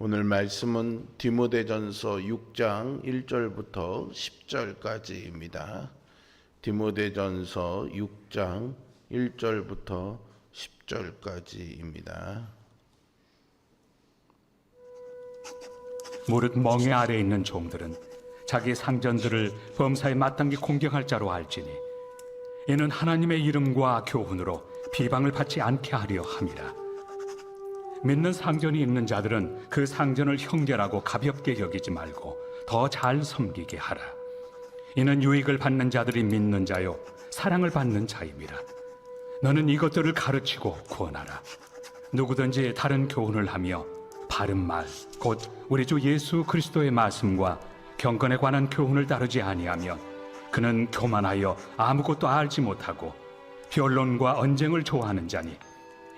오늘 말씀은 디모데전서 6장 1절부터 10절까지입니다. 디모데전서 6장 1절부터 10절까지입니다. 무릇 멍에 아래에 있는 종들은 자기 상전들을 범사에 마땅히 공경할 자로 알지니 이는 하나님의 이름과 교훈으로 비방을 받지 않게 하려 함이라. 믿는 상전이 있는 자들은 그 상전을 형제라고 가볍게 여기지 말고 더 잘 섬기게 하라. 이는 유익을 받는 자들이 믿는 자요 사랑을 받는 자임이라. 너는 이것들을 가르치고 구원하라. 누구든지 다른 교훈을 하며 바른 말, 곧 우리 주 예수 그리스도의 말씀과 경건에 관한 교훈을 따르지 아니하면 그는 교만하여 아무것도 알지 못하고 변론과 언쟁을 좋아하는 자니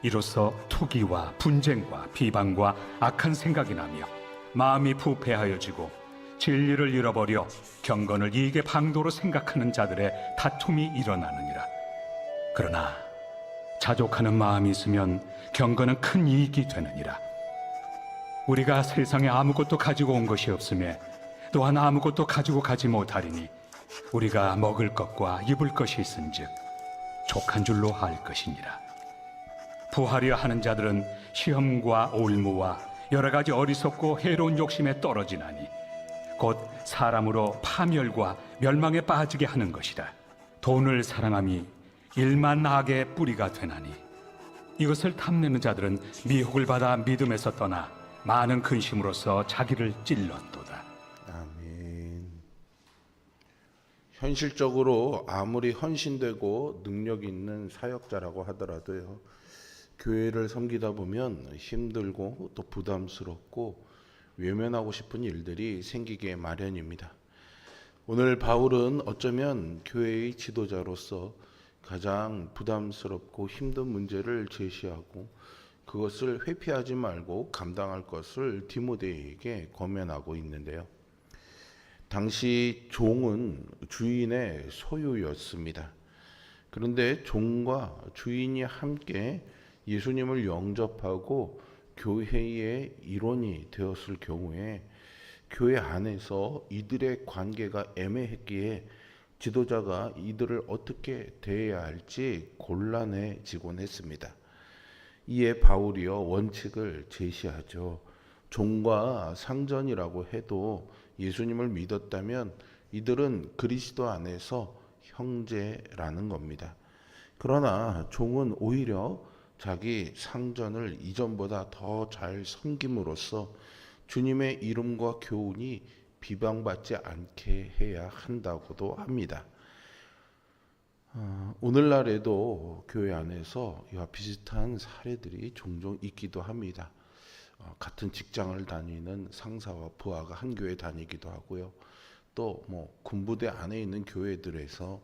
이로써 투기와 분쟁과 비방과 악한 생각이 나며 마음이 부패하여지고 진리를 잃어버려 경건을 이익의 방도로 생각하는 자들의 다툼이 일어나느니라. 그러나 자족하는 마음이 있으면 경건은 큰 이익이 되느니라. 우리가 세상에 아무것도 가지고 온 것이 없으며 또한 아무것도 가지고 가지 못하리니 우리가 먹을 것과 입을 것이 있은즉 족한 줄로 알 것이니라. 부하려 하는 자들은 시험과 올무와 여러 가지 어리석고 해로운 욕심에 떨어지나니 곧 사람으로 파멸과 멸망에 빠지게 하는 것이라. 돈을 사랑함이 일만 악의 뿌리가 되나니 이것을 탐내는 자들은 미혹을 받아 믿음에서 떠나 많은 근심으로써 자기를 찔렀도다. 아멘. 현실적으로 아무리 헌신되고 능력 있는 사역자라고 하더라도요, 교회를 섬기다 보면 힘들고 또 부담스럽고 외면하고 싶은 일들이 생기게 마련입니다. 오늘 바울은 어쩌면 교회의 지도자로서 가장 부담스럽고 힘든 문제를 제시하고 그것을 회피하지 말고 감당할 것을 디모데에게 권면하고 있는데요. 당시 종은 주인의 소유였습니다. 그런데 종과 주인이 함께 예수님을 영접하고 교회의 일원이 되었을 경우에 교회 안에서 이들의 관계가 애매했기에 지도자가 이들을 어떻게 대해야 할지 곤란해지곤 했습니다. 이에 바울이요 원칙을 제시하죠. 종과 상전이라고 해도 예수님을 믿었다면 이들은 그리스도 안에서 형제라는 겁니다. 그러나 종은 오히려 자기 상전을 이전보다 더 잘 섬김으로써 주님의 이름과 교훈이 비방받지 않게 해야 한다고도 합니다. 오늘날에도 교회 안에서 이와 비슷한 사례들이 종종 있기도 합니다. 같은 직장을 다니는 상사와 부하가 한 교회 다니기도 하고요. 또 군부대 안에 있는 교회들에서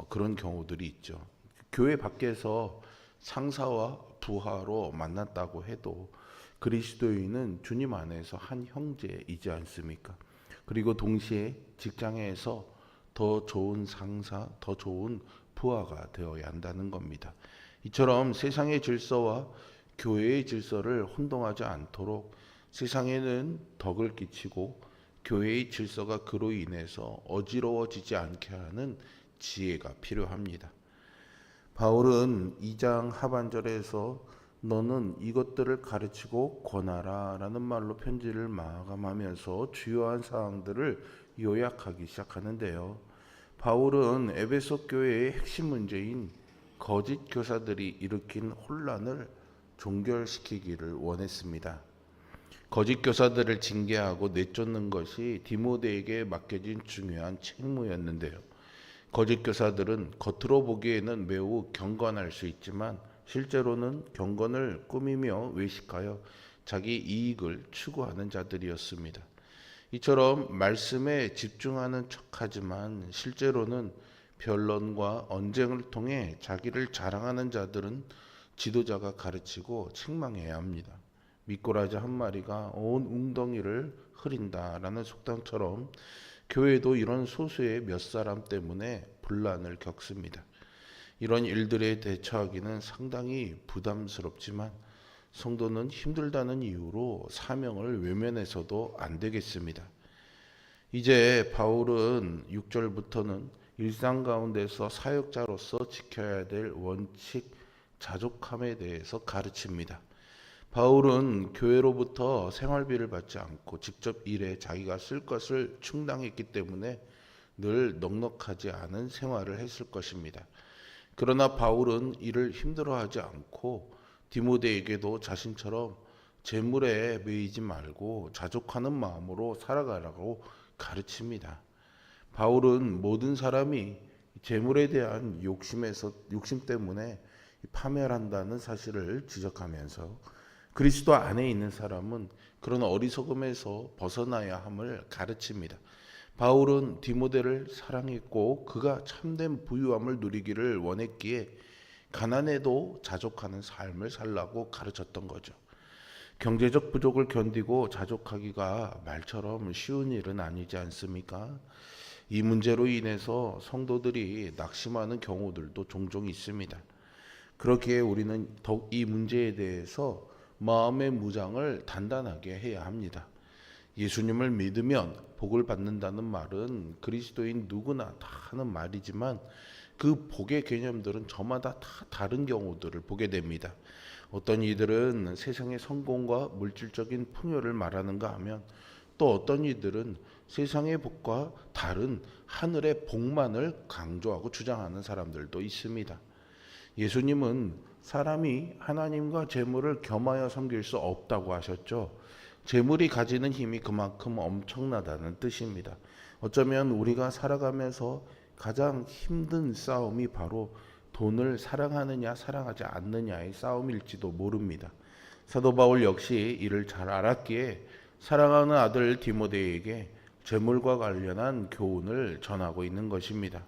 그런 경우들이 있죠. 교회 밖에서 상사와 부하로 만났다고 해도 그리스도인은 주님 안에서 한 형제이지 않습니까? 그리고 동시에 직장에서 더 좋은 상사, 더 좋은 부하가 되어야 한다는 겁니다. 이처럼 세상의 질서와 교회의 질서를 혼동하지 않도록 세상에는 덕을 끼치고 교회의 질서가 그로 인해서 어지러워지지 않게 하는 지혜가 필요합니다. 바울은 2장 하반절에서 너는 이것들을 가르치고 권하라 라는 말로 편지를 마감하면서 주요한 사항들을 요약하기 시작하는데요. 바울은 에베소 교회의 핵심 문제인 거짓 교사들이 일으킨 혼란을 종결시키기를 원했습니다. 거짓 교사들을 징계하고 내쫓는 것이 디모데에게 맡겨진 중요한 책무였는데요. 거짓 교사들은 겉으로 보기에는 매우 경건할 수 있지만 실제로는 경건을 꾸미며 외식하여 자기 이익을 추구하는 자들이었습니다. 이처럼 말씀에 집중하는 척하지만 실제로는 변론과 언쟁을 통해 자기를 자랑하는 자들은 지도자가 가르치고 책망해야 합니다. 미꾸라지 한 마리가 온 웅덩이를 흐린다라는 속담처럼 교회도 이런 소수의 몇 사람 때문에 분란을 겪습니다. 이런 일들에 대처하기는 상당히 부담스럽지만 성도는 힘들다는 이유로 사명을 외면해서도 안 되겠습니다. 이제 바울은 6절부터는 일상 가운데서 사역자로서 지켜야 될 원칙, 자족함에 대해서 가르칩니다. 바울은 교회로부터 생활비를 받지 않고 직접 일해 자기가 쓸 것을 충당했기 때문에 늘 넉넉하지 않은 생활을 했을 것입니다. 그러나 바울은 이를 힘들어하지 않고 디모데에게도 자신처럼 재물에 매이지 말고 자족하는 마음으로 살아가라고 가르칩니다. 바울은 모든 사람이 재물에 대한 욕심 때문에 파멸한다는 사실을 지적하면서 그리스도 안에 있는 사람은 그런 어리석음에서 벗어나야 함을 가르칩니다. 바울은 디모데를 사랑했고 그가 참된 부유함을 누리기를 원했기에 가난에도 자족하는 삶을 살라고 가르쳤던 거죠. 경제적 부족을 견디고 자족하기가 말처럼 쉬운 일은 아니지 않습니까? 이 문제로 인해서 성도들이 낙심하는 경우들도 종종 있습니다. 그렇기에 우리는 더욱 이 문제에 대해서 마음의 무장을 단단하게 해야 합니다. 예수님을 믿으면 복을 받는다는 말은 그리스도인 누구나 다 하는 말이지만 그 복의 개념들은 저마다 다 다른 경우들을 보게 됩니다. 어떤 이들은 세상의 성공과 물질적인 풍요를 말하는가 하면 또 어떤 이들은 세상의 복과 다른 하늘의 복만을 강조하고 주장하는 사람들도 있습니다. 예수님은 사람이 하나님과 재물을 겸하여 섬길 수 없다고 하셨죠. 재물이 가지는 힘이 그만큼 엄청나다는 뜻입니다. 어쩌면 우리가 살아가면서 가장 힘든 싸움이 바로 돈을 사랑하느냐 사랑하지 않느냐의 싸움일지도 모릅니다. 사도 바울 역시 이를 잘 알았기에 사랑하는 아들 디모데에게 재물과 관련한 교훈을 전하고 있는 것입니다.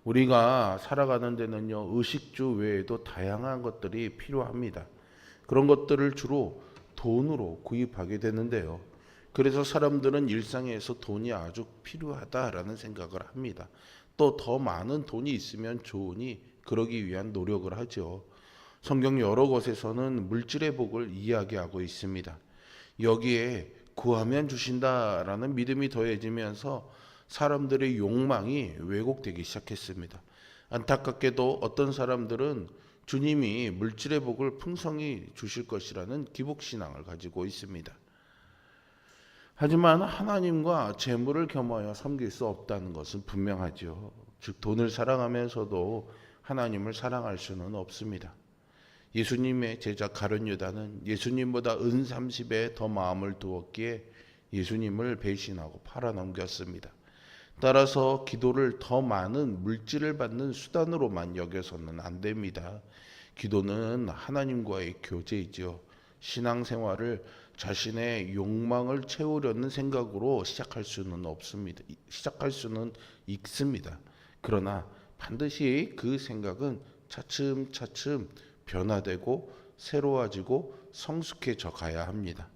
우리가 살아가는 데는요, 의식주 외에도 다양한 것들이 필요합니다. 그런 것들을 주로 돈으로 구입하게 되는데요. 그래서 사람들은 일상에서 돈이 아주 필요하다라는 생각을 합니다. 또 더 많은 돈이 있으면 좋으니 그러기 위한 노력을 하죠. 성경 여러 곳에서는 물질의 복을 이야기하고 있습니다. 여기에 구하면 주신다라는 믿음이 더해지면서 사람들의 욕망이 왜곡되기 시작했습니다. 안타깝게도 어떤 사람들은 주님이 물질의 복을 풍성히 주실 것이라는 기복신앙을 가지고 있습니다. 하지만 하나님과 재물을 겸하여 섬길 수 없다는 것은 분명하죠. 즉 돈을 사랑하면서도 하나님을 사랑할 수는 없습니다. 예수님의 제자 가룟 유다는 예수님보다 은 30에 더 마음을 두었기에 예수님을 배신하고 팔아넘겼습니다. 따라서 기도를 더 많은 물질을 받는 수단으로만 여겨서는 안 됩니다. 기도는 하나님과의 교제이죠. 신앙생활을 자신의 욕망을 채우려는 생각으로 시작할 수는 없습니다. 시작할 수는 있습니다. 그러나 반드시 그 생각은 차츰차츰 변화되고 새로워지고 성숙해져 가야 합니다.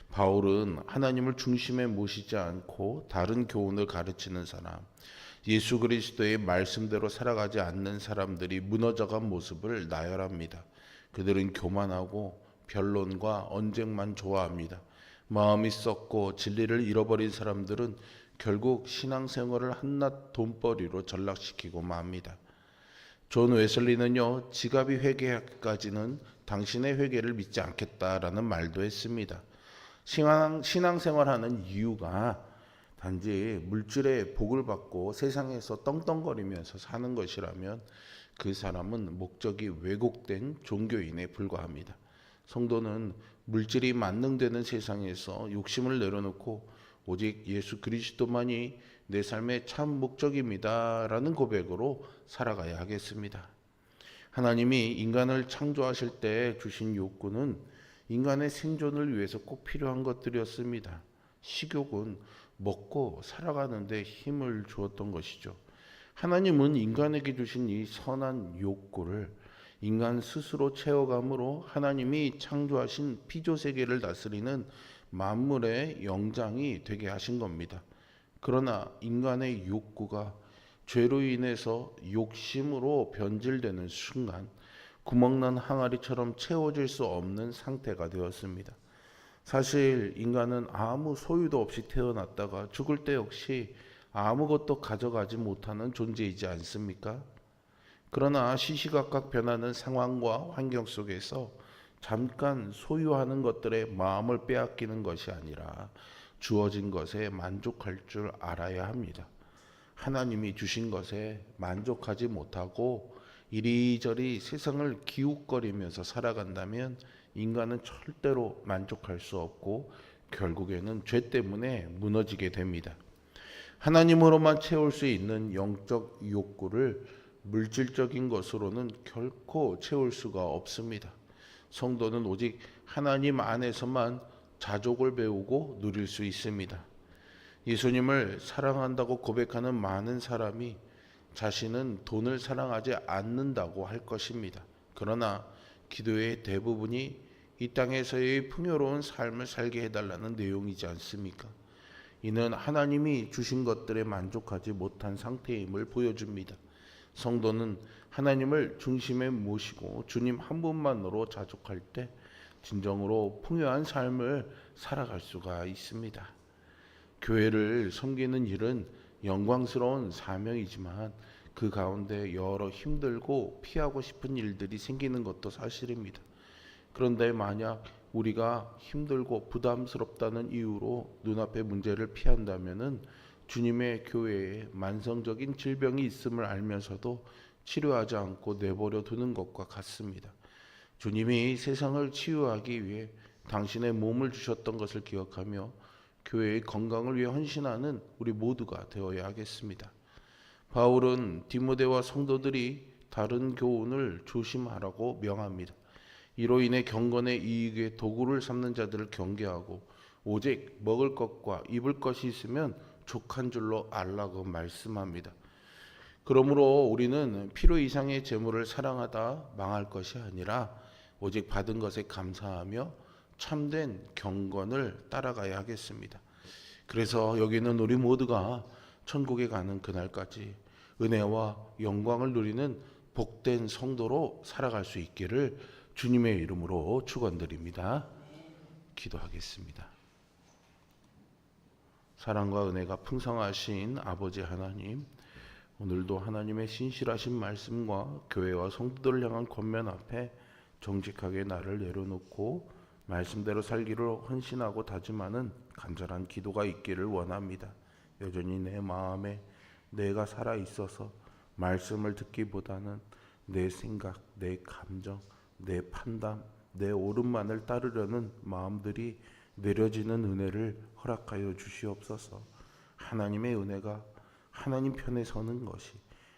바울은 하나님을 중심에 모시지 않고 다른 교훈을 가르치는 사람, 예수 그리스도의 말씀대로 살아가지 않는 사람들이 무너져간 모습을 나열합니다. 그들은 교만하고 변론과 언쟁만 좋아합니다. 마음이 썩고 진리를 잃어버린 사람들은 결국 신앙생활을 한낱 돈벌이로 전락시키고 맙니다. 존 웨슬리는요, 지갑이 회개하기까지는 당신의 회개를 믿지 않겠다라는 말도 했습니다. 신앙생활하는 이유가 단지 물질의 복을 받고 세상에서 떵떵거리면서 사는 것이라면 그 사람은 목적이 왜곡된 종교인에 불과합니다. 성도는 물질이 만능되는 세상에서 욕심을 내려놓고 오직 예수 그리스도만이 내 삶의 참 목적입니다라는 고백으로 살아가야 하겠습니다. 하나님이 인간을 창조하실 때 주신 욕구는 인간의 생존을 위해서 꼭 필요한 것들이었습니다. 식욕은 먹고 살아가는데 힘을 주었던 것이죠. 하나님은 인간에게 주신 이 선한 욕구를 인간 스스로 채워감으로 하나님이 창조하신 피조세계를 다스리는 만물의 영장이 되게 하신 겁니다. 그러나 인간의 욕구가 죄로 인해서 욕심으로 변질되는 순간 구멍난 항아리처럼 채워질 수 없는 상태가 되었습니다. 사실 인간은 아무 소유도 없이 태어났다가 죽을 때 역시 아무것도 가져가지 못하는 존재이지 않습니까? 그러나 시시각각 변하는 상황과 환경 속에서 잠깐 소유하는 것들에 마음을 빼앗기는 것이 아니라 주어진 것에 만족할 줄 알아야 합니다. 하나님이 주신 것에 만족하지 못하고 이리저리 세상을 기웃거리면서 살아간다면 인간은 절대로 만족할 수 없고 결국에는 죄 때문에 무너지게 됩니다. 하나님으로만 채울 수 있는 영적 욕구를 물질적인 것으로는 결코 채울 수가 없습니다. 성도는 오직 하나님 안에서만 자족을 배우고 누릴 수 있습니다. 예수님을 사랑한다고 고백하는 많은 사람이 자신은 돈을 사랑하지 않는다고 할 것입니다. 그러나 기도의 대부분이 이 땅에서의 풍요로운 삶을 살게 해달라는 내용이지 않습니까? 이는 하나님이 주신 것들에 만족하지 못한 상태임을 보여줍니다. 성도는 하나님을 중심에 모시고 주님 한 분만으로 자족할 때 진정으로 풍요한 삶을 살아갈 수가 있습니다. 교회를 섬기는 일은 영광스러운 사명이지만 그 가운데 여러 힘들고 피하고 싶은 일들이 생기는 것도 사실입니다. 그런데 만약 우리가 힘들고 부담스럽다는 이유로 눈앞의 문제를 피한다면은 주님의 교회에 만성적인 질병이 있음을 알면서도 치료하지 않고 내버려 두는 것과 같습니다. 주님이 세상을 치유하기 위해 당신의 몸을 주셨던 것을 기억하며 교회의 건강을 위해 헌신하는 우리 모두가 되어야 하겠습니다. 바울은 디모데와 성도들이 다른 교훈을 조심하라고 명합니다. 이로 인해 경건의 이익에 도구를 삼는 자들을 경계하고 오직 먹을 것과 입을 것이 있으면 족한 줄로 알라고 말씀합니다. 그러므로 우리는 필요 이상의 재물을 사랑하다 망할 것이 아니라 오직 받은 것에 감사하며 참된 경건을 따라가야 하겠습니다. 그래서 여기는 우리 모두가 천국에 가는 그날까지 은혜와 영광을 누리는 복된 성도로 살아갈 수 있기를 주님의 이름으로 축원드립니다. 기도하겠습니다. 사랑과 은혜가 풍성하신 아버지 하나님, 오늘도 하나님의 신실하신 말씀과 교회와 성도들을 향한 권면 앞에 정직하게 나를 내려놓고 말씀대로 살기를 헌신하고 다짐하는 간절한 기도가 있기를 원합니다. 여전히 내 마음에 내가 살아 있어서 말씀을 듣기보다는 내 생각, 내 감정, 내 판단, 내 옳음만을 따르려는 마음들이 내려지는 은혜를 허락하여 주시옵소서. 하나님의 은혜가 하나님 편에 서는 것이,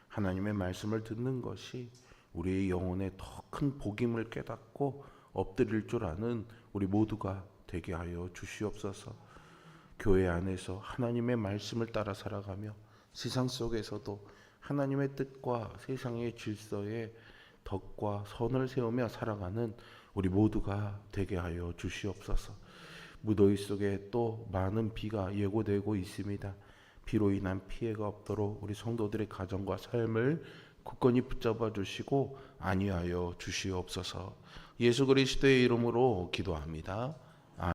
하나님의 말씀을 듣는 것이 우리의 영혼에 더 큰 복임을 깨닫고 엎드릴 줄 아는 우리 모두가 되게 하여 주시옵소서. 교회 안에서 하나님의 말씀을 따라 살아가며 세상 속에서도 하나님의 뜻과 세상의 질서에 덕과 선을 세우며 살아가는 우리 모두가 되게 하여 주시옵소서. 무더위 속에 또 많은 비가 예고되고 있습니다. 비로 인한 피해가 없도록 우리 성도들의 가정과 삶을 굳건히 붙잡아 주시고 안위하여 주시옵소서. 예수 그리스도의 이름으로 기도합니다.